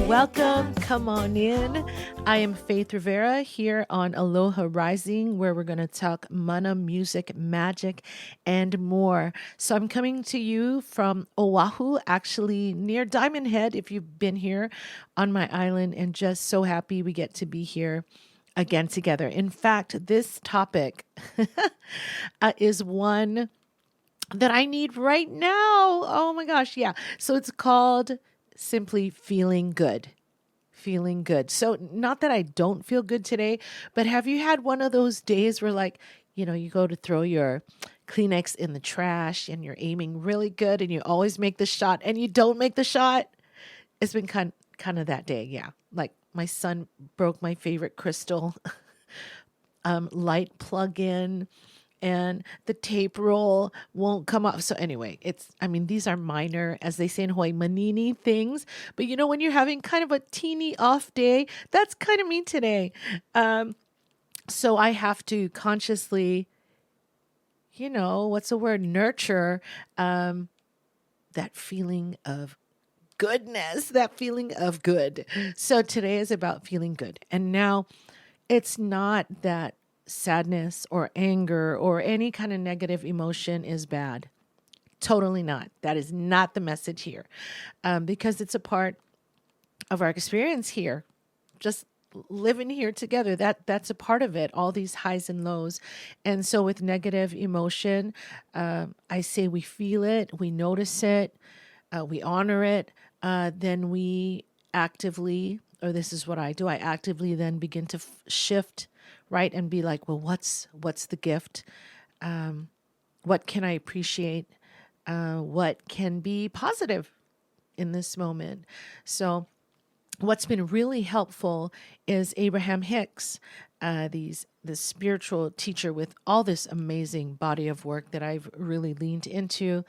Welcome. Come on in. I am Faith Rivera here on Aloha Rising, where we're going to talk mana, music, magic, and more. So I'm coming to you from Oahu, actually near Diamond Head, if you've been here on my island, and just so happy we get to be here again together. In fact, this topic is one that I need right now. Oh my gosh, yeah. So it's called simply feeling good. Feeling good. So not that I don't feel good today, but have you had one of those days where you go to throw your Kleenex in the trash and you're aiming really good and you always make the shot and you don't make the shot? It's been kind of that day, yeah. Like my son broke my favorite crystal light plug-in and the tape roll won't come off. So anyway, these are minor, as they say in Hawaii, manini things. But when you're having kind of a teeny off day, that's kind of me today. So I have to consciously, nurture that feeling of goodness, that feeling of good. So today is about feeling good. And now it's not that sadness or anger or any kind of negative emotion is bad. Totally not. That is not the message here, because it's a part of our experience here. Just living here together, that's a part of it, all these highs and lows. And so with negative emotion, I say we feel it, we notice it, we honor it, then we actively, or this is what I do, I actively then begin to shift, right? And be like, well, what's the gift? What can I appreciate? What can be positive in this moment? So what's been really helpful is Abraham Hicks, this spiritual teacher with all this amazing body of work that I've really leaned into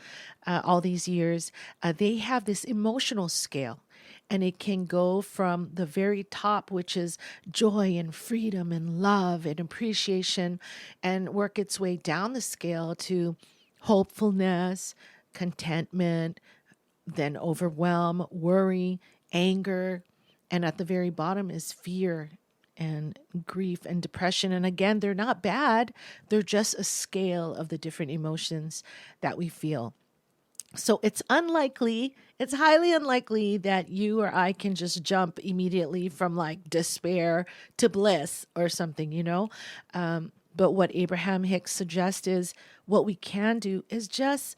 all these years. They have this emotional scale. And it can go from the very top, which is joy and freedom and love and appreciation, and work its way down the scale to hopefulness, contentment, then overwhelm, worry, anger. And at the very bottom is fear and grief and depression. And again, they're not bad. They're just a scale of the different emotions that we feel. So it's highly unlikely that you or I can just jump immediately from like despair to bliss or something, But what Abraham Hicks suggests is what we can do is just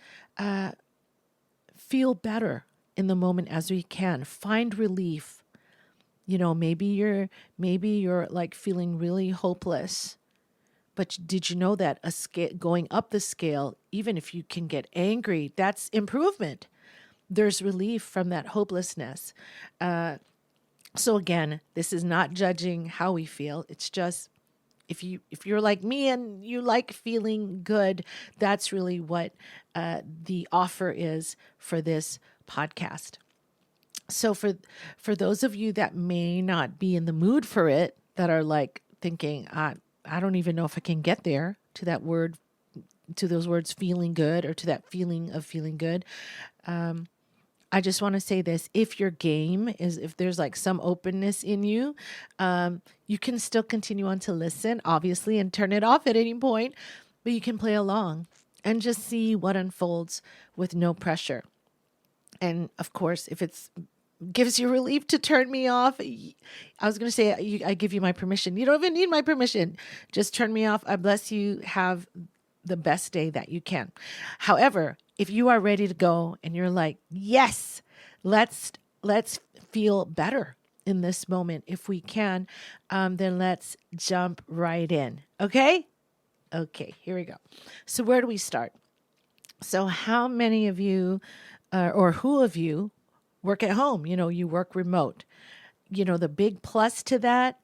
feel better in the moment as we can. Find relief. Maybe you're like feeling really hopeless. But did you know that going up the scale, even if you can get angry, that's improvement. There's relief from that hopelessness. So again, this is not judging how we feel. It's just if you're like me and you like feeling good, that's really what the offer is for this podcast. So for those of you that may not be in the mood for it, that are like thinking, I don't even know if I can get there to that word, to those words, feeling good, or to that feeling of feeling good. I just want to say this. If your game is, if there's like some openness in you, you can still continue on to listen, obviously, and turn it off at any point, but you can play along and just see what unfolds with no pressure. And of course, if it's gives you relief to turn me off, I was going to say, I give you my permission. You don't even need my permission. Just turn me off. I bless you. Have the best day that you can. However, if you are ready to go and you're like, yes, let's feel better in this moment. If we can, then let's jump right in. Okay, here we go. So where do we start? So how many of you or who of you work at home? You work remote. The big plus to that,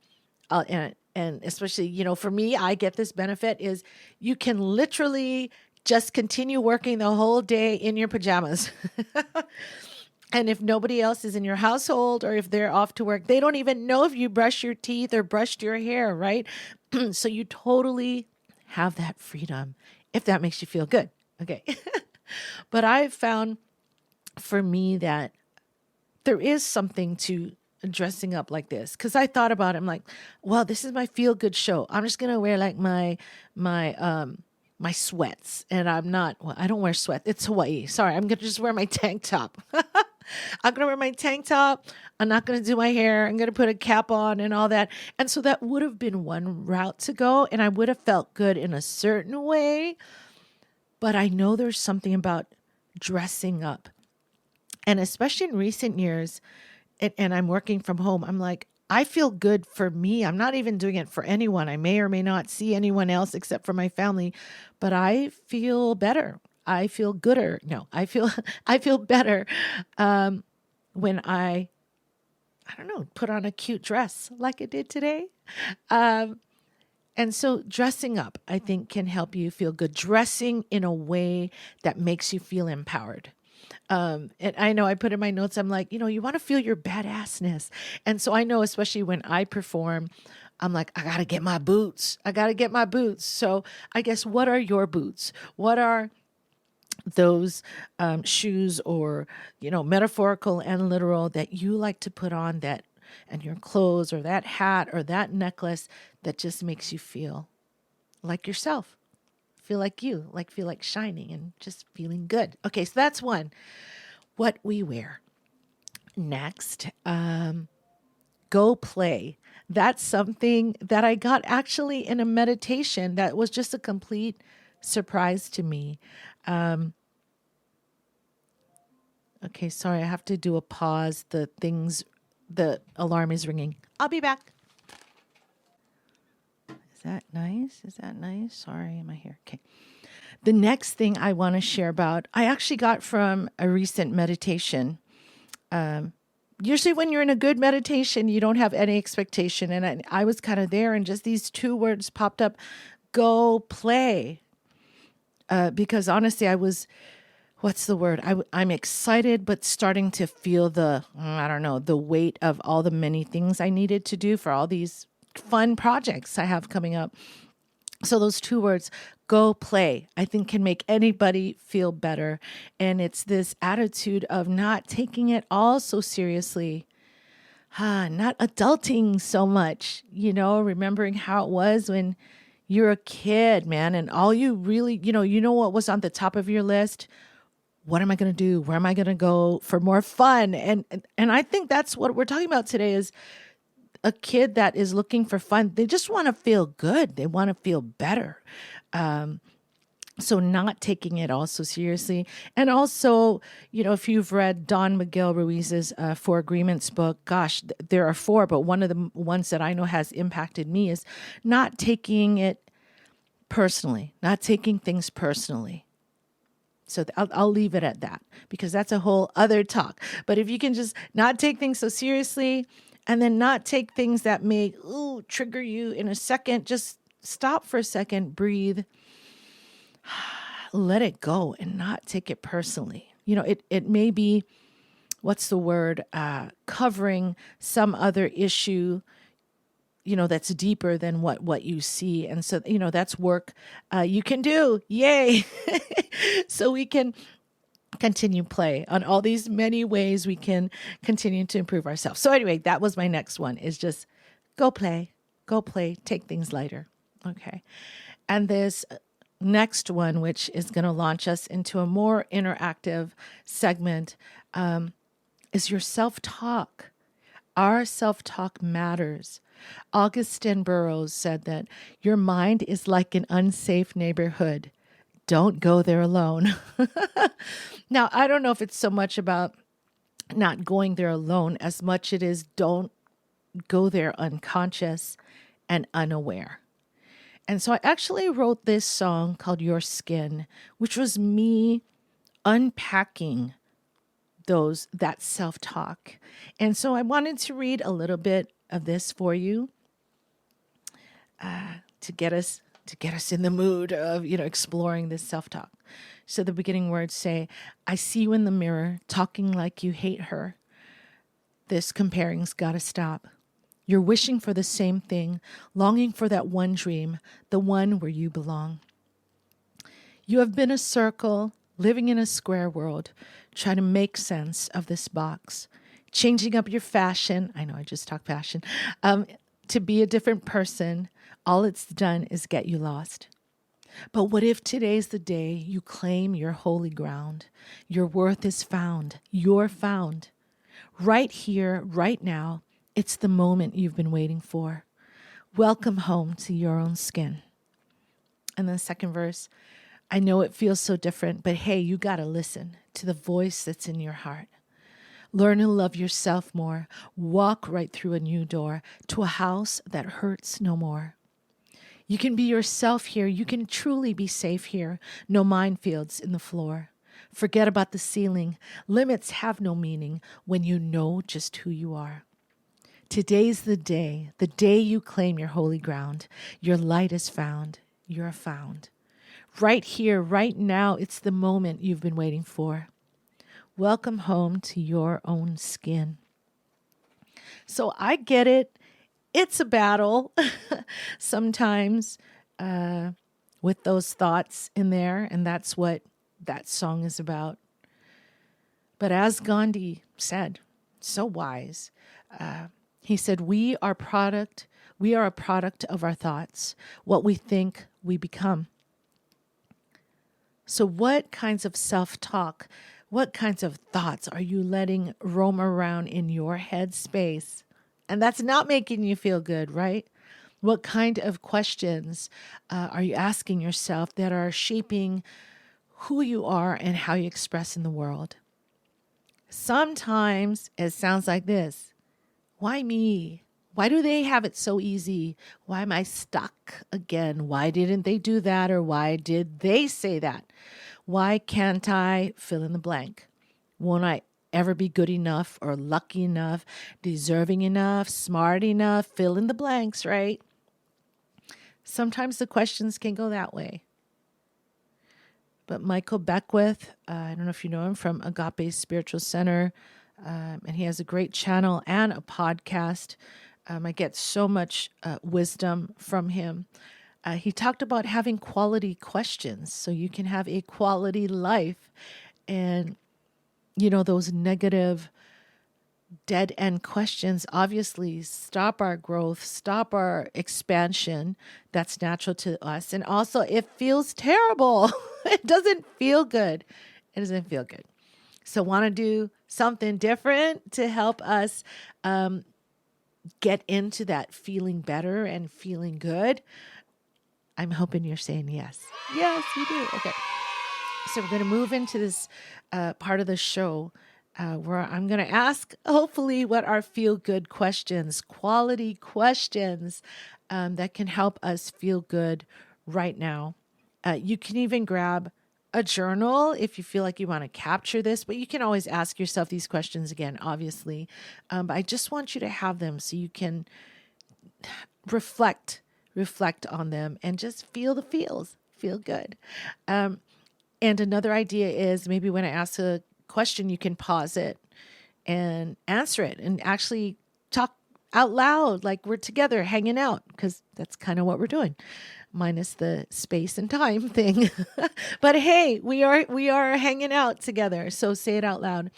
and especially, for me, I get this benefit is you can literally just continue working the whole day in your pajamas. And if nobody else is in your household or if they're off to work, they don't even know if you brush your teeth or brushed your hair, right? So you totally have that freedom if that makes you feel good. Okay. But I've found for me that there is something to dressing up like this because I thought about it. I'm like, well, this is my feel good show. I'm just gonna wear like my sweats, and I'm not. Well, I don't wear sweats. It's Hawaii. Sorry, I'm gonna just wear my tank top. I'm gonna wear my tank top. I'm not gonna do my hair. I'm gonna put a cap on and all that. And so that would have been one route to go, and I would have felt good in a certain way. But I know there's something about dressing up, and especially in recent years, and I'm working from home. I'm like, I feel good for me. I'm not even doing it for anyone. I may or may not see anyone else except for my family, but I feel better. I feel gooder. No, I feel I feel better when I don't know, put on a cute dress like I did today. And so dressing up, I think, can help you feel good. Dressing in a way that makes you feel empowered. And I know I put in my notes, I'm like, you want to feel your badassness. And so I know, especially when I perform, I'm like, I got to get my boots. I got to get my boots. So I guess, what are your boots? What are those shoes or, metaphorical and literal that you like to put on, that, and your clothes or that hat or that necklace that just makes you feel like yourself? Feel like you, feel like shining and just feeling good. Okay, so that's one. What we wear. Next, go play. That's something that I got actually in a meditation that was just a complete surprise to me. Okay, sorry, I have to do a pause. The alarm is ringing. I'll be back. Is that nice? Is that nice? Sorry, am I here? Okay. The next thing I want to share about, I actually got from a recent meditation. Usually when you're in a good meditation, you don't have any expectation. And I was kind of there, and just these two words popped up: go play. Because honestly, I was, what's the word? I'm excited, but starting to feel the weight of all the many things I needed to do for all these fun projects I have coming up. So those two words, go play, I think can make anybody feel better. And it's this attitude of not taking it all so seriously, not adulting so much, remembering how it was when you're a kid, man. And all you really, what was on the top of your list? What am I going to do? Where am I going to go for more fun? And I think that's what we're talking about today, is a kid that is looking for fun. They just want to feel good. They want to feel better. So not taking it all so seriously. And also, if you've read Don Miguel Ruiz's Four Agreements book, gosh, there are four, but one of the ones that I know has impacted me is not taking it personally, not taking things personally. So I'll leave it at that, because that's a whole other talk. But if you can just not take things so seriously, and then not take things that may trigger you in a second, just stop for a second, breathe, let it go, and not take it personally. It may be, what's the word, covering some other issue, that's deeper than what you see. And so, that's work you can do. Yay. So we can continue play on all these many ways we can continue to improve ourselves. So anyway, that was my next one, is just go play, take things lighter. Okay. And this next one, which is going to launch us into a more interactive segment, is your self-talk. Our self-talk matters. Augustine Burroughs said that your mind is like an unsafe neighborhood. Don't go there alone. Now, I don't know if it's so much about not going there alone as much it is don't go there unconscious and unaware. And so I actually wrote this song called Your Skin, which was me unpacking that self-talk. And so I wanted to read a little bit of this for you to get us in the mood of, exploring this self-talk. So the beginning words say, I see you in the mirror talking like you hate her. This comparing's got to stop. You're wishing for the same thing, longing for that one dream, the one where you belong. You have been a circle, living in a square world, trying to make sense of this box. changing up your fashion. I know I just talked fashion. To be a different person, all it's done is get you lost. But what if today's the day you claim your holy ground? Your worth is found. You're found. Right here, right now, it's the moment you've been waiting for. Welcome home to your own skin. And then the second verse, I know it feels so different, but hey, you got to listen to the voice that's in your heart. Learn to love yourself more. Walk right through a new door to a house that hurts no more. You can be yourself here. You can truly be safe here. No minefields in the floor. Forget about the ceiling. Limits have no meaning when you know just who you are. Today's the day you claim your holy ground. Your light is found. You're found. Right here, right now, it's the moment you've been waiting for. Welcome home to your own skin. So I get it. It's a battle sometimes with those thoughts in there, and that's what that song is about. But as Gandhi said, so wise, he said, we are a product of our thoughts. What we think, we become. So what kinds of self-talk, what kinds of thoughts are you letting roam around in your head space? And that's not making you feel good, right? What kind of questions are you asking yourself that are shaping who you are and how you express in the world? Sometimes it sounds like this. Why me? Why do they have it so easy? Why am I stuck again? Why didn't they do that? Or why did they say that? Why can't I fill in the blank? Won't I ever be good enough or lucky enough, deserving enough, smart enough? Fill in the blanks, right? Sometimes the questions can go that way. But Michael Beckwith, I don't know if you know him, from Agape Spiritual Center, and he has a great channel and a podcast. I get so much wisdom from him. He talked about having quality questions so you can have a quality life. And, you know, those negative, dead-end questions obviously stop our growth, stop our expansion that's natural to us. And also, it feels terrible. It doesn't feel good. It doesn't feel good. So want to do something different to help us get into that feeling better and feeling good? I'm hoping you're saying yes. Yes, you do. Okay. So we're going to move into this part of the show where I'm going to ask, hopefully, what are feel-good questions, quality questions that can help us feel good right now. You can even grab a journal if you feel like you want to capture this, but you can always ask yourself these questions again, obviously. But I just want you to have them so you can reflect on them and just feel the feels, feel good. And another idea is maybe when I ask a question, you can pause it and answer it and actually talk out loud like we're together hanging out, because that's kind of what we're doing, minus the space and time thing. But hey, we are hanging out together. So say it out loud.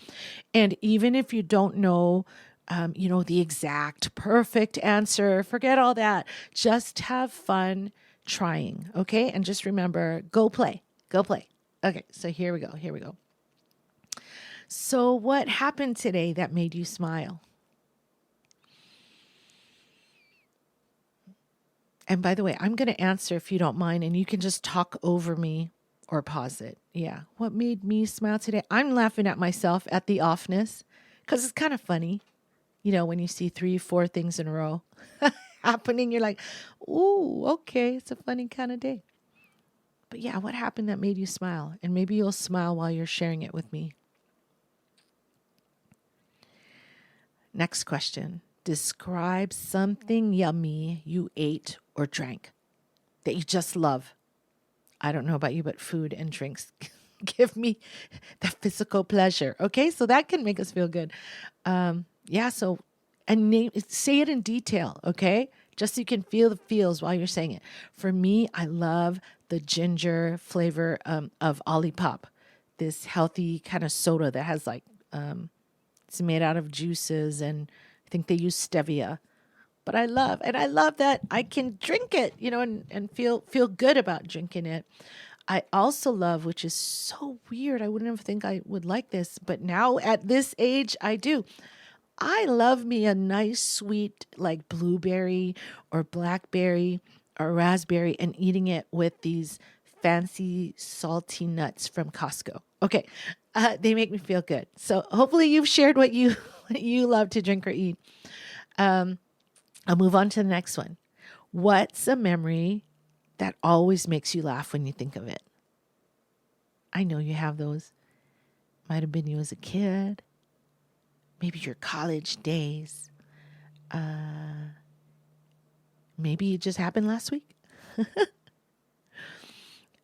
And even if you don't know, the exact perfect answer, forget all that. Just have fun trying. Okay. And just remember, go play. Okay. So here we go. So what happened today that made you smile? And by the way, I'm going to answer if you don't mind, and you can just talk over me or pause it. Yeah. What made me smile today? I'm laughing at myself at the offness because it's kind of funny. You know, when you see 3-4 things in a row happening, you're like, ooh, okay, it's a funny kind of day. But yeah, what happened that made you smile? And maybe you'll smile while you're sharing it with me. Next question. Describe something yummy you ate or drank that you just love. I don't know about you, but food and drinks give me the physical pleasure. Okay, so that can make us feel good. So say it in detail, okay? Just so you can feel the feels while you're saying it. For me, I love the ginger flavor of Olipop, this healthy kind of soda that has It's made out of juices, and I think they use stevia. But I love, that I can drink it, and feel good about drinking it. I also love, which is so weird. I wouldn't ever think I would like this, but now at this age, I do. I love me a nice sweet like blueberry or blackberry or raspberry and eating it with these fancy salty nuts from Costco. Okay. They make me feel good. So hopefully you've shared what you what you love to drink or eat. I'll move on to the next one. What's a memory that always makes you laugh when you think of it? I know you have those. Might have been you as a kid. Maybe your college days. Maybe it just happened last week.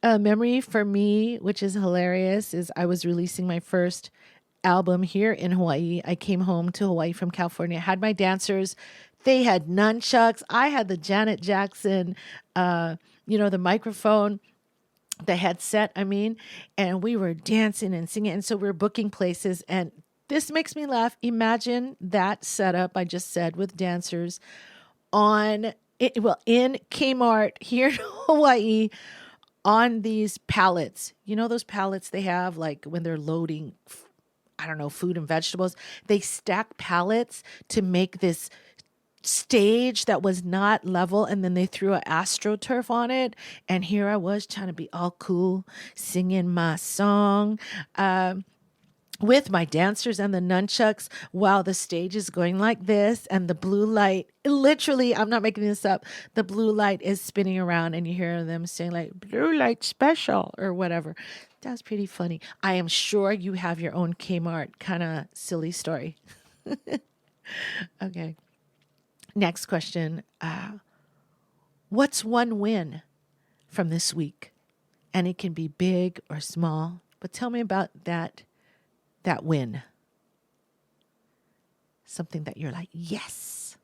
A memory for me, which is hilarious, is I was releasing my first album here in Hawaii. I came home to Hawaii from California, had my dancers. They had nunchucks. I had the Janet Jackson, the microphone, the headset, and we were dancing and singing. And so we were booking places. And this makes me laugh. Imagine that setup I just said with dancers in Kmart here in Hawaii on these pallets. You know those pallets they have like when they're loading, I don't know, food and vegetables. They stack pallets to make this stage that was not level, and then they threw an astroturf on it. And here I was trying to be all cool, singing my song. With my dancers and the nunchucks while the stage is going like this and the blue light, literally, I'm not making this up, the blue light is spinning around and you hear them saying like blue light special or whatever. That's pretty funny. I am sure you have your own Kmart kind of silly story. Okay. Next question. What's one win from this week? And it can be big or small, but tell me about that win. Something that you're like, yes.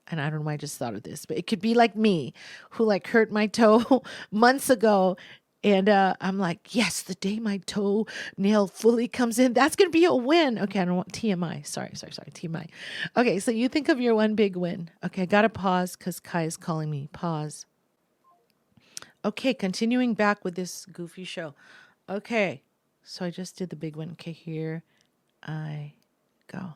And I don't know why I just thought of this, but it could be like me who like hurt my toe months ago. And I'm like, yes, the day my toe nail fully comes in, that's going to be a win. Okay, I don't want TMI. Sorry, TMI. Okay, so you think of your one big win. Okay, I got to pause because Kai is calling me. Pause. Okay, continuing back with this goofy show. Okay, so I just did the big one. Okay, here I go.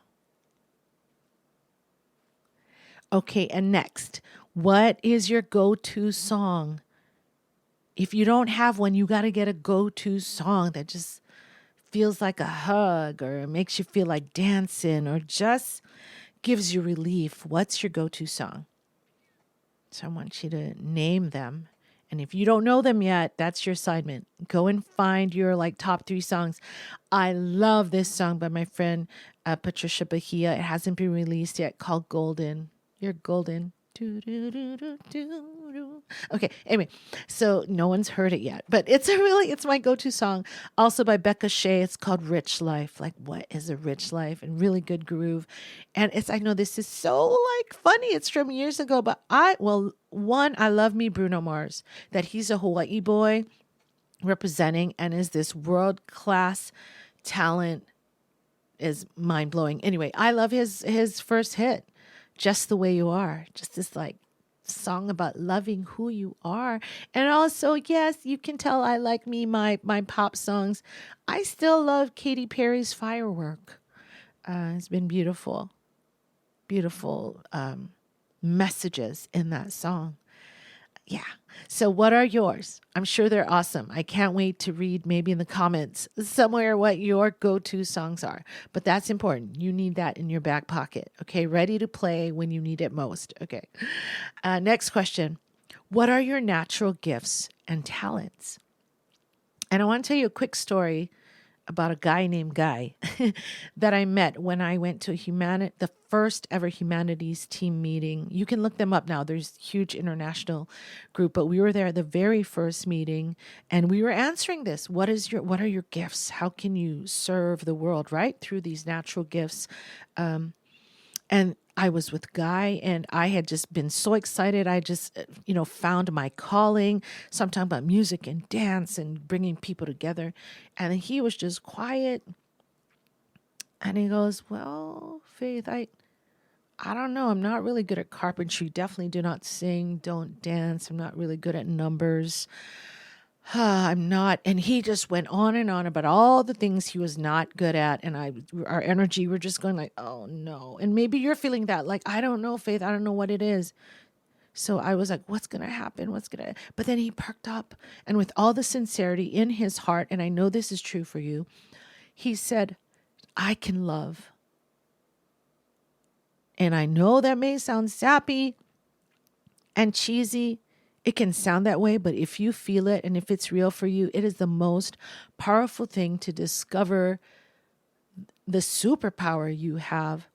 Okay, and next, what is your go-to song? If you don't have one, you got to get a go-to song that just feels like a hug or makes you feel like dancing or just gives you relief. What's your go-to song? So I want you to name them. And if you don't know them yet, that's your assignment. Go and find your like top 3 songs. I love this song by my friend Patricia Bahia. It hasn't been released yet, called Golden. You're golden. Okay, anyway, so no one's heard it yet, but it's my go-to song. Also by Becca Shea, it's called Rich Life. Like, what is a rich life? And really good groove. And I know this is so like funny. It's from years ago, but I love me Bruno Mars, that he's a Hawaii boy representing and is this world-class talent, is mind-blowing. Anyway, I love his first hit, Just the Way You Are. Just this like song about loving who you are. And also, yes, you can tell I like my pop songs. I still love Katy Perry's Firework. It's been beautiful messages in that song. Yeah. So what are yours? I'm sure they're awesome. I can't wait to read maybe in the comments somewhere what your go-to songs are. But that's important. You need that in your back pocket. Okay. Ready to play when you need it most. Okay. Next question. What are your natural gifts and talents? And I want to tell you a quick story about a guy named Guy that I met when I went to the first ever humanities team meeting. You can look them up now. There's a huge international group, but we were there at the very first meeting and we were answering this. What are your gifts? How can you serve the world, right? Through these natural gifts. And I was with Guy and I had just been so excited. I just, found my calling. So I'm talking about music and dance and bringing people together. And he was just quiet. And he goes, well, Faith, I don't know. I'm not really good at carpentry. Definitely do not sing, don't dance. I'm not really good at numbers. I'm not. And he just went on and on about all the things he was not good at. And our energy, we're just going like, oh no. And maybe you're feeling that, like, I don't know, Faith. I don't know what it is. So I was like, what's going to happen? But then he perked up, and with all the sincerity in his heart, and I know this is true for you, he said, I can love. And I know that may sound sappy and cheesy. It can sound that way, but if you feel it and if it's real for you, it is the most powerful thing to discover the superpower you have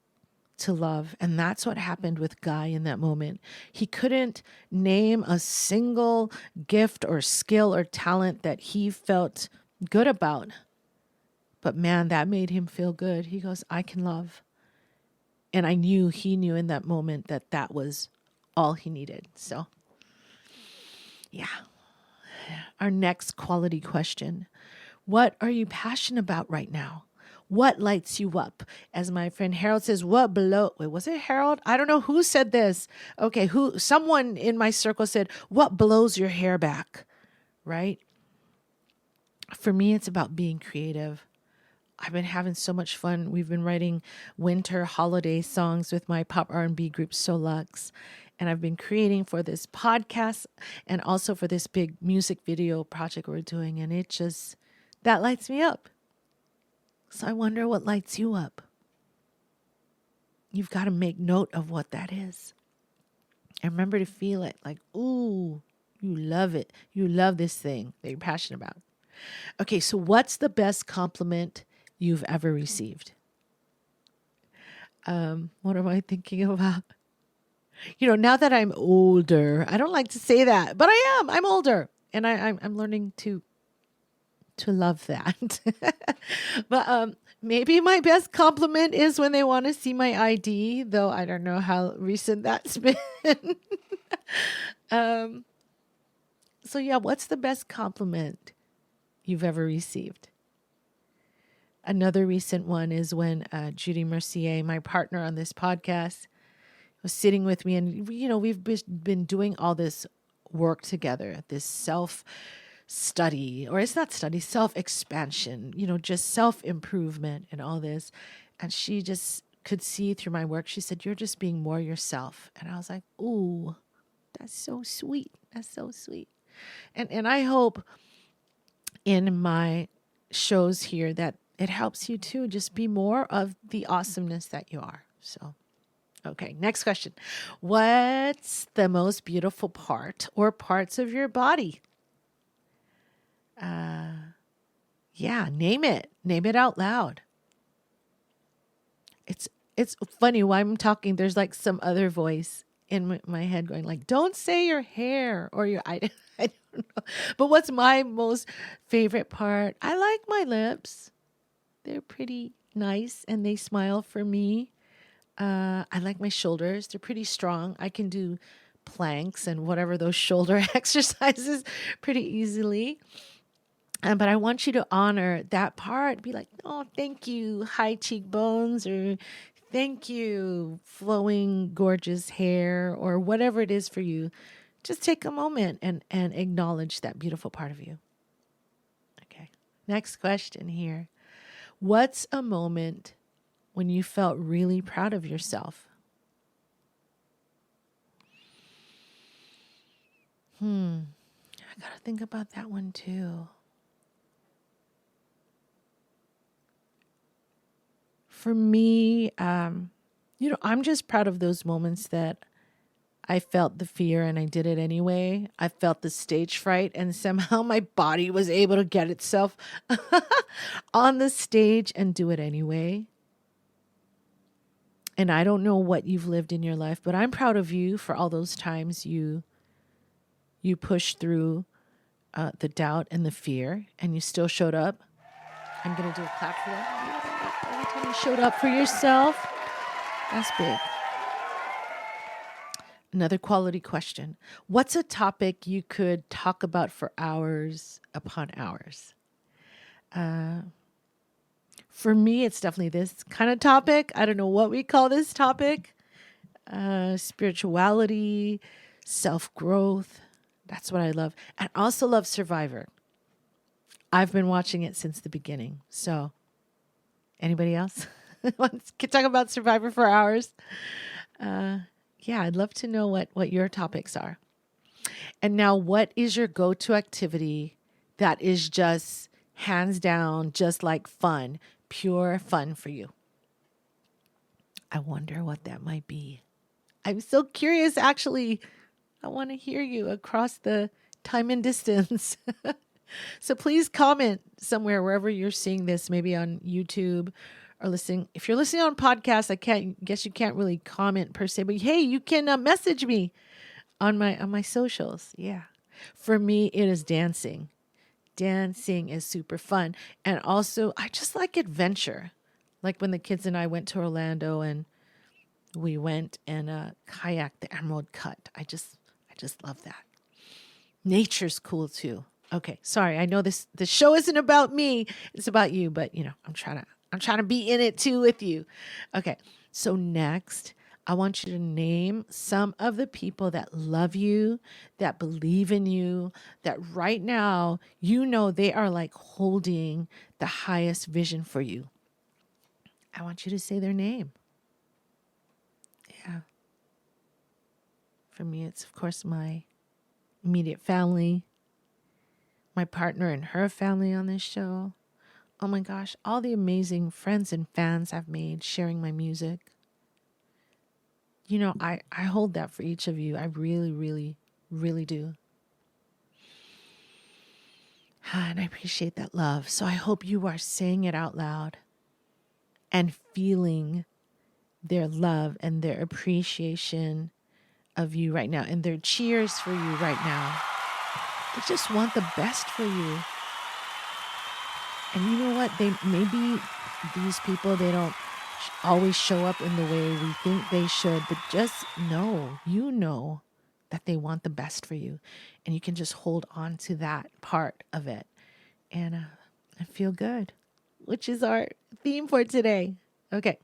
to love. And that's what happened with Guy in that moment. He couldn't name a single gift or skill or talent that he felt good about. But man, that made him feel good. He goes, I can love. And he knew in that moment that that was all he needed. So, yeah. Our next quality question. What are you passionate about right now? What lights you up? As my friend Harold says, wait, was it Harold? I don't know who said this. Okay, someone in my circle said, what blows your hair back? Right? For me, it's about being creative. I've been having so much fun. We've been writing winter holiday songs with my pop R&B group Solux. And I've been creating for this podcast and also for this big music video project we're doing. And that lights me up. So I wonder what lights you up. You've got to make note of what that is. And remember to feel it like, ooh, you love it. You love this thing that you're passionate about. Okay, so what's the best compliment you've ever received? What am I thinking about? Now that I'm older, I don't like to say that, but I am. I'm older, and I'm learning to love that. But maybe my best compliment is when they want to see my ID, though I don't know how recent that's been. So yeah, what's the best compliment you've ever received? Another recent one is when Judy Mercier, my partner on this podcast, was sitting with me, and we've been doing all this work together, this self-study, or it's not study, self-expansion, just self-improvement and all this. And she just could see through my work. She said, you're just being more yourself. And I was like, ooh, that's so sweet. That's so sweet. And I hope in my shows here that it helps you too, just be more of the awesomeness that you are. So, okay, next question. What's the most beautiful part or parts of your body? Yeah, name it. Name it out loud. It's funny while I'm talking, there's like some other voice in my head going like, don't say your hair or your, I don't know. But what's my most favorite part? I like my lips. They're pretty nice and they smile for me. I like my shoulders. They're pretty strong. I can do planks and whatever those shoulder exercises pretty easily. But I want you to honor that part. Be like, oh, thank you, high cheekbones, or thank you, flowing, gorgeous hair, or whatever it is for you. Just take a moment and acknowledge that beautiful part of you. Okay. Next question here. What's a moment when you felt really proud of yourself? I got to think about that one too. For me, I'm just proud of those moments that I felt the fear and I did it anyway. I felt the stage fright and somehow my body was able to get itself on the stage and do it anyway. And I don't know what you've lived in your life, but I'm proud of you for all those times you pushed through the doubt and the fear and you still showed up. I'm going to do a clap for that. Every time you showed up for yourself, that's big. Another quality question. What's a topic you could talk about for hours upon hours? For me, it's definitely this kind of topic. I don't know what we call this topic. Spirituality, self-growth. That's what I love. And I also love Survivor. I've been watching it since the beginning. So anybody else? Could talk about Survivor for hours. Yeah, I'd love to know what your topics are. And now, what is your go-to activity that is just hands down, just like fun, pure fun for you? I wonder what that might be. I'm so curious, actually. I want to hear you across the time and distance. So please comment somewhere, wherever you're seeing this, maybe on YouTube or listening. If you're listening on podcasts, guess you can't really comment per se, but hey, you can message me on my socials. Yeah. For me, it is dancing. Dancing is super fun. And also, I just like adventure. Like when the kids and I went to Orlando and we went and kayaked the Emerald Cut. I just love that. Nature's cool too. Okay, sorry. I know this show isn't about me. It's about you, but I'm trying to be in it too with you. Okay. So next, I want you to name some of the people that love you, that believe in you, that right now, they are like holding the highest vision for you. I want you to say their name. Yeah. For me, it's of course my immediate family, my partner and her family on this show. Oh my gosh, all the amazing friends and fans I've made sharing my music. I hold that for each of you. I really, really, really do. And I appreciate that love. So I hope you are saying it out loud and feeling their love and their appreciation of you right now and their cheers for you right now. They just want the best for you. And you know what? Maybe these people, they don't always show up in the way we think they should, but just know that they want the best for you. And you can just hold on to that part of it and feel good, which is our theme for today. Okay.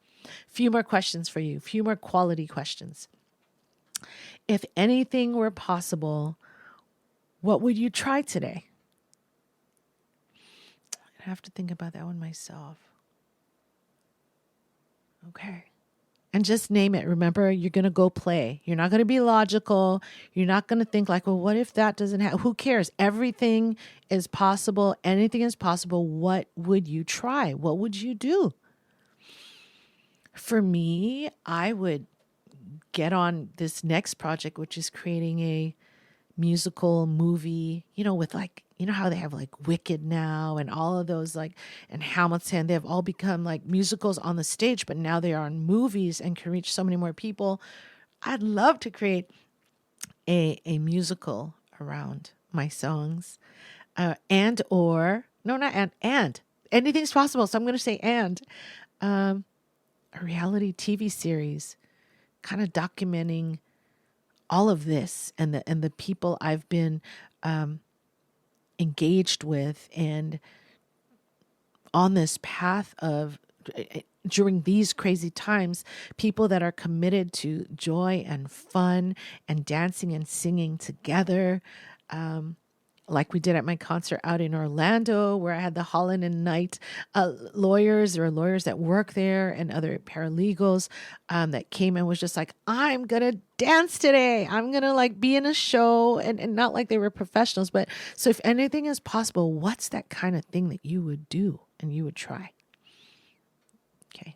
Few more questions for you. Few more quality questions. If anything were possible, what would you try today? I have to think about that one myself. Okay. And just name it. Remember, you're going to go play. You're not going to be logical. You're not going to think like, well, what if that doesn't happen? Who cares? Everything is possible. Anything is possible. What would you try? What would you do? For me, I would get on this next project, which is creating a musical movie, with how they have like Wicked now and all of those and Hamilton, they've all become like musicals on the stage, but now they are in movies and can reach so many more people. I'd love to create a musical around my songs, and anything's possible. So I'm going to say, a reality TV series kind of documenting all of this and the people I've been engaged with and on this path of during these crazy times, people that are committed to joy and fun and dancing and singing together. Like we did at my concert out in Orlando, where I had the Holland and Knight lawyers. There are lawyers that work there and other paralegals that came and was just like, I'm going to dance today. I'm going to be in a show, and not like they were professionals. But so if anything is possible, what's that kind of thing that you would do and you would try? Okay.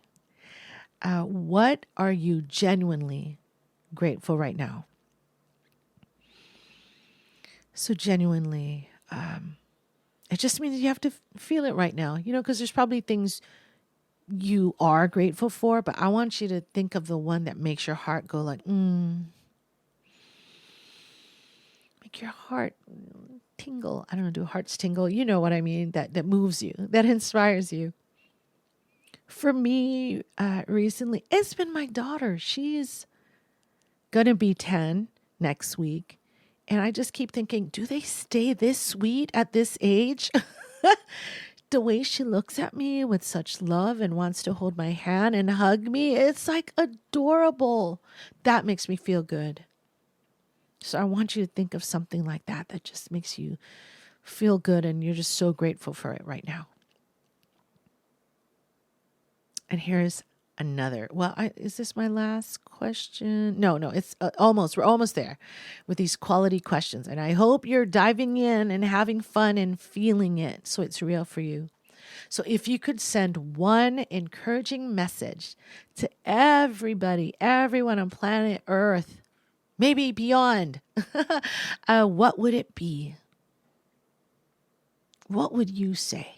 What are you genuinely grateful right now? So genuinely, it just means you have to feel it right now, because there's probably things you are grateful for, but I want you to think of the one that makes your heart go like, make your heart tingle. I don't know, do hearts tingle? You know what I mean? That moves you, that inspires you. For me, recently, it's been my daughter. She's going to be 10 next week. And I just keep thinking, do they stay this sweet at this age? the way she looks at me with such love and wants to hold my hand and hug me, it's like adorable. That makes me feel good. So I want you to think of something like that that just makes you feel good and you're just so grateful for it right now. And here's another. Well, is this my last question? No, it's almost. We're almost there with these quality questions. And I hope you're diving in and having fun and feeling it so it's real for you. So if you could send one encouraging message to everybody, everyone on planet Earth, maybe beyond, what would it be? What would you say?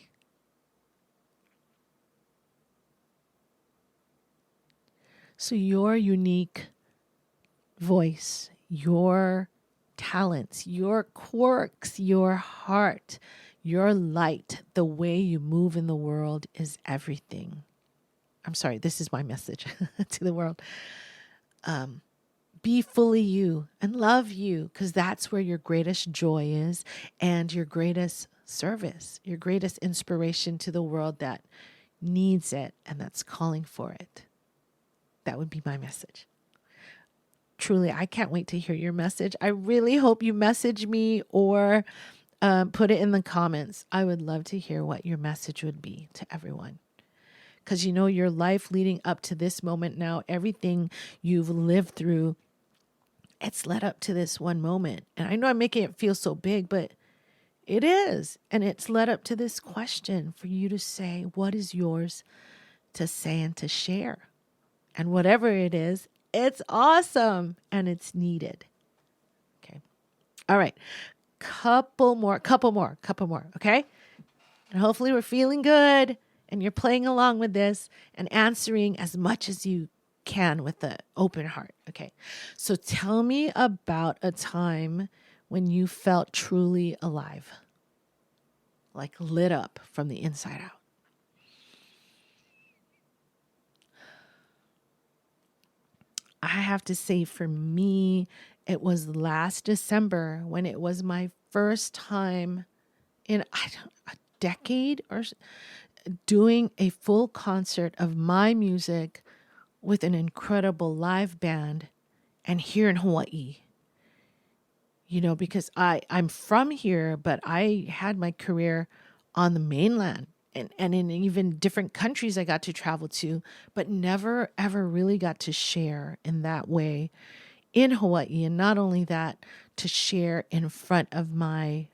So your unique voice, your talents, your quirks, your heart, your light, the way you move in the world is everything. I'm sorry, this is my message to the world. Be fully you and love you, because that's where your greatest joy is and your greatest service, your greatest inspiration to the world that needs it and that's calling for it. That would be my message. Truly, I can't wait to hear your message. I really hope you message me or put it in the comments. I would love to hear what your message would be to everyone. Because you know, your life leading up to this moment now, everything you've lived through, it's led up to this one moment. And I know I'm making it feel so big, but it is. And it's led up to this question for you to say, what is yours to say and to share? And whatever it is, it's awesome and it's needed. Okay. All right. Couple more. Okay. And hopefully we're feeling good and you're playing along with this and answering as much as you can with an open heart. Okay. So tell me about a time when you felt truly alive, like lit up from the inside out. I have to say, for me, it was last December when it was my first time in a decade or doing a full concert of my music with an incredible live band and here in Hawaii. You know, because I'm from here, but I had my career on the mainland and in even different countries I got to travel to, but never ever really got to share in that way in Hawaii. And not only that, to share in front of my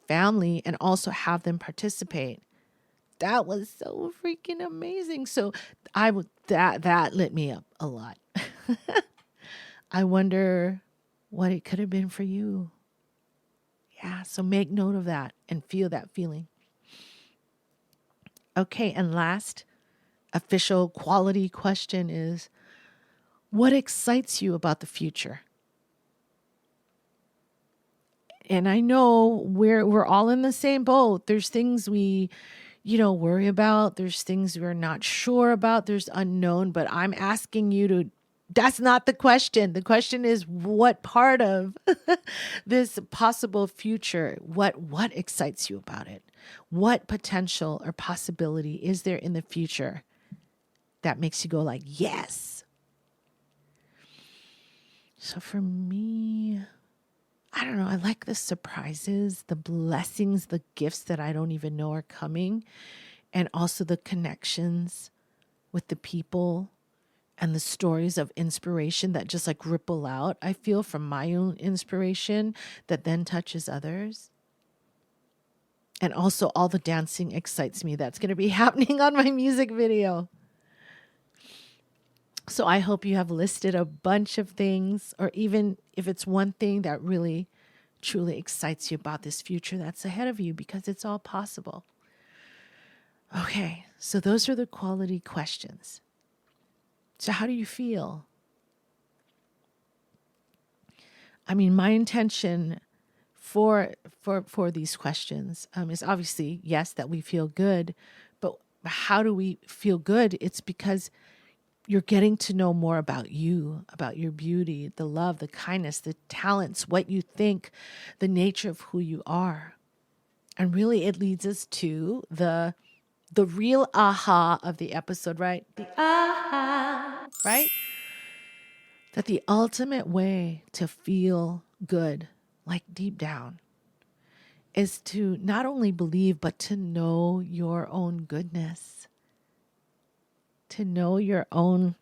family and also have them participate. That was so freaking amazing. So that lit me up a lot. I wonder what it could have been for you. Yeah, so make note of that and feel that feeling. Okay, and last official quality question is, what excites you about the future? And I know we're all in the same boat. There's things we, worry about. There's things we're not sure about. There's unknown, but I'm asking you to, that's not the question. The question is, what part of this possible future, what excites you about it? What potential or possibility is there in the future that makes you go like, yes? So for me, I don't know. I like the surprises, the blessings, the gifts that I don't even know are coming, and also the connections with the people and the stories of inspiration that just like ripple out, I feel, from my own inspiration that then touches others. And also all the dancing excites me. That's going to be happening on my music video. So I hope you have listed a bunch of things, or even if it's one thing that really, truly excites you about this future that's ahead of you, because it's all possible. Okay, so those are the quality questions. So how do you feel? I mean, my intention for these questions is obviously, yes, that we feel good, but how do we feel good? It's because you're getting to know more about you, about your beauty, the love, the kindness, the talents, what you think, the nature of who you are. And really it leads us to the real aha of the episode, right? The aha, right? That the ultimate way to feel good, like deep down, is to not only believe, but to know your own goodness, to know your own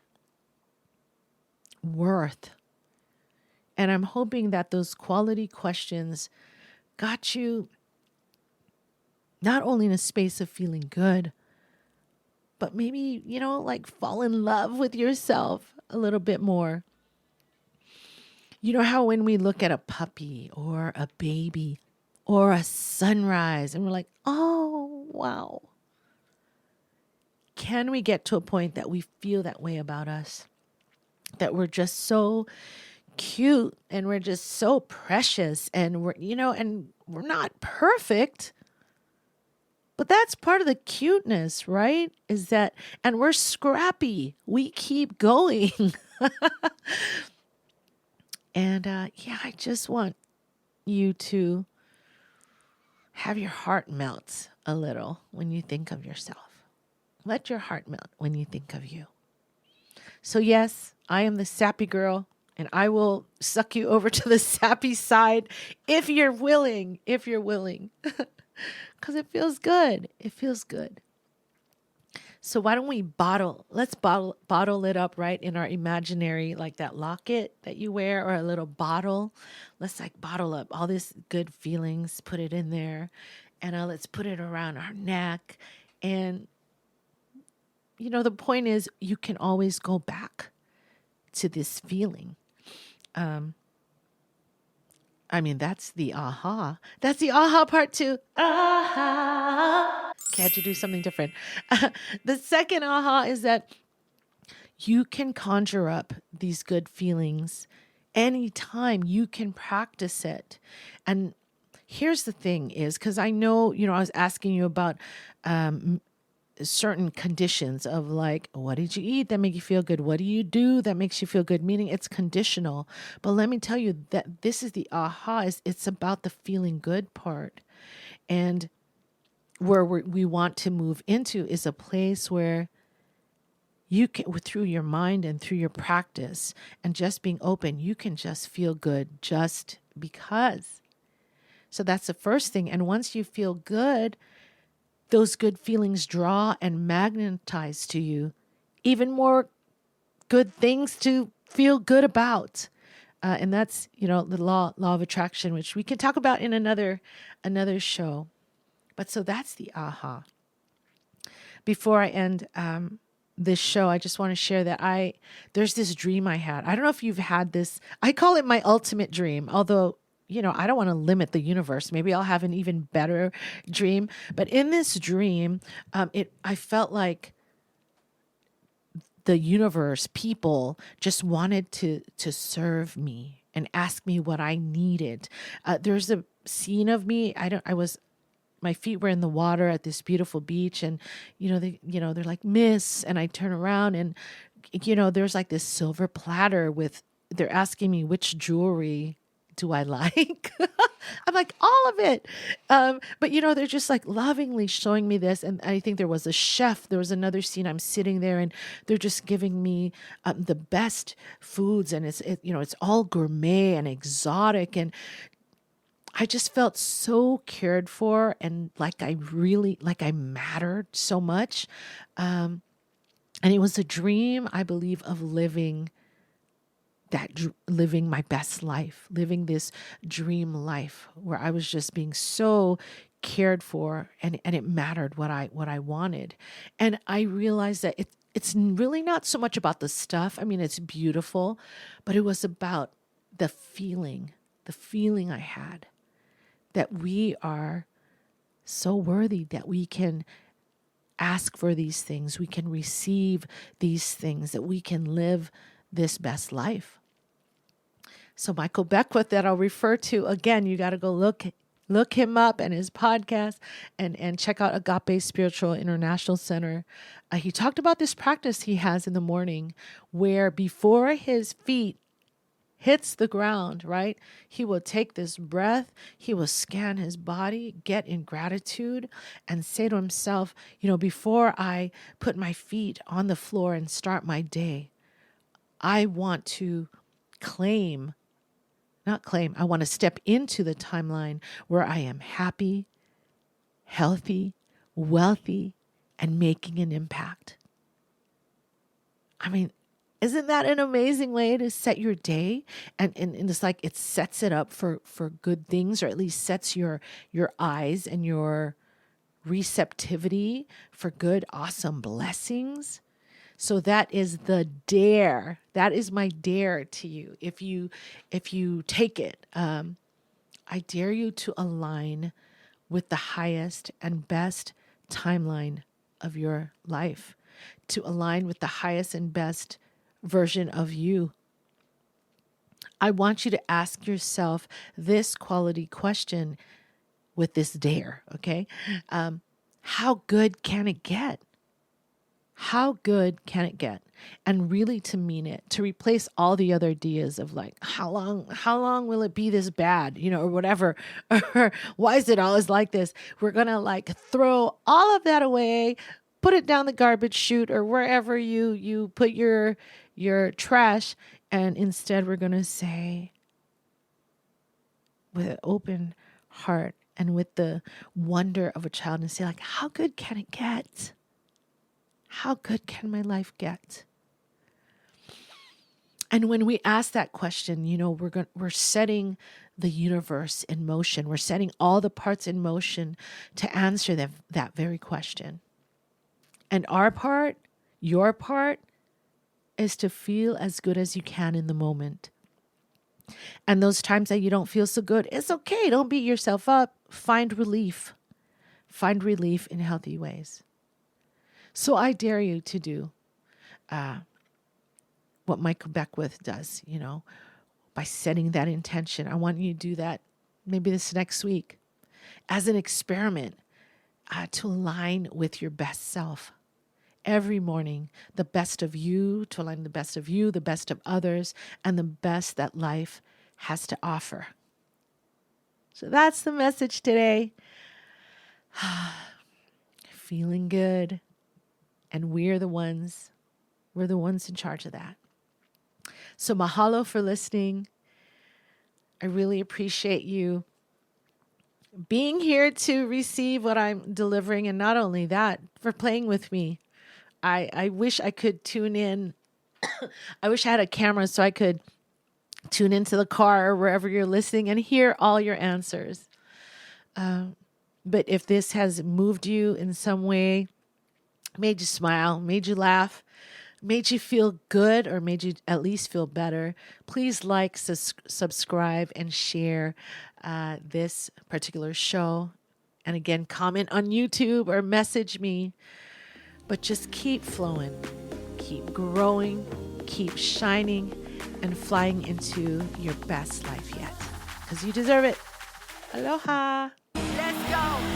worth. And I'm hoping that those quality questions got you not only in a space of feeling good, but maybe, like fall in love with yourself a little bit more. You know how when we look at a puppy or a baby or a sunrise and we're like, oh, wow. Can we get to a point that we feel that way about us? That we're just so cute and we're just so precious and and we're not perfect. But that's part of the cuteness, right? Is that, and we're scrappy. We keep going. And I just want you to have your heart melt a little when you think of yourself. Let your heart melt when you think of you. So yes, I am the sappy girl, and I will suck you over to the sappy side if you're willing, because it feels good. It feels good. So why don't we let's bottle it up, right? In our imaginary, like that locket that you wear or a little bottle. Let's like bottle up all these good feelings, put it in there, and let's put it around our neck. And, the point is you can always go back to this feeling. That's the aha. That's the aha part 2. Aha. Can't you do something different? The second aha is that you can conjure up these good feelings anytime. You can practice it. And here's the thing is, because I know, I was asking you about certain conditions of like, what did you eat that make you feel good? What do you do that makes you feel good? Meaning it's conditional. But let me tell you that this is the aha. It's about the feeling good part. And where we want to move into is a place where you can, through your mind and through your practice and just being open, you can just feel good just because. So that's the first thing. And once you feel good, those good feelings draw and magnetize to you even more good things to feel good about. And that's, the law of attraction, which we can talk about in another show. But so that's the aha. Before I end this show, I just want to share that there's this dream I had. I don't know if you've had this. I call it my ultimate dream, although, I don't want to limit the universe. Maybe I'll have an even better dream. But in this dream, I felt like the universe, people just wanted to serve me and ask me what I needed. There's a scene of me. My feet were in the water at this beautiful beach, and they're like, "Miss," and I turn around and there's like this silver platter they're asking me which jewelry do I like. I'm like, all of it. But they're just like lovingly showing me this. And I think there was a chef. There was another scene. I'm sitting there and they're just giving me the best foods, and it's all gourmet and exotic, and I just felt so cared for and like I mattered so much. And it was a dream, I believe, of living my best life, living this dream life where I was just being so cared for, and it mattered what I wanted. And I realized that it's really not so much about the stuff. I mean, it's beautiful, but it was about the feeling I had. That we are so worthy that we can ask for these things, we can receive these things, that we can live this best life. So Michael Beckwith, that I'll refer to again, you got to go look him up and his podcast and check out Agape Spiritual International Center. He talked about this practice he has in the morning where before his feet hits the ground, right? He will take this breath, he will scan his body, get in gratitude, and say to himself, before I put my feet on the floor and start my day, I want to I want to step into the timeline where I am happy, healthy, wealthy, and making an impact. I mean, isn't that an amazing way to set your day? And it's like it sets it up for good things, or at least sets your eyes and your receptivity for good, awesome blessings. So that is the dare. That is my dare to you. If you take it, I dare you to align with the highest and best timeline of your life, to align with the highest and best version of you. I want you to ask yourself this quality question with this dare, okay? How good can it get? How good can it get? And really to mean it, to replace all the other ideas of like, how long will it be this bad, or whatever, or why is it always like this? We're going to like throw all of that away, put it down the garbage chute or wherever you put your trash. And instead we're going to say with an open heart and with the wonder of a child and say like, how good can it get? How good can my life get? And when we ask that question, we're setting the universe in motion. We're setting all the parts in motion to answer that very question. And our part, your part, is to feel as good as you can in the moment. And those times that you don't feel so good, it's okay. Don't beat yourself up. Find relief. Find relief in healthy ways. So I dare you to do what Michael Beckwith does, by setting that intention. I want you to do that maybe this next week as an experiment to align with your best self. Every morning, the best of you, to align the best of you, the best of others, and the best that life has to offer. So that's the message today. Feeling good. And we're the ones in charge of that. So mahalo for listening. I really appreciate you being here to receive what I'm delivering. And not only that, for playing with me. I wish I could tune in. I wish I had a camera so I could tune into the car or wherever you're listening and hear all your answers. But if this has moved you in some way, made you smile, made you laugh, made you feel good, or made you at least feel better, please like, subscribe, and share this particular show. And again, comment on YouTube or message me. But just keep flowing, keep growing, keep shining, and flying into your best life yet. Because you deserve it. Aloha. Let's go.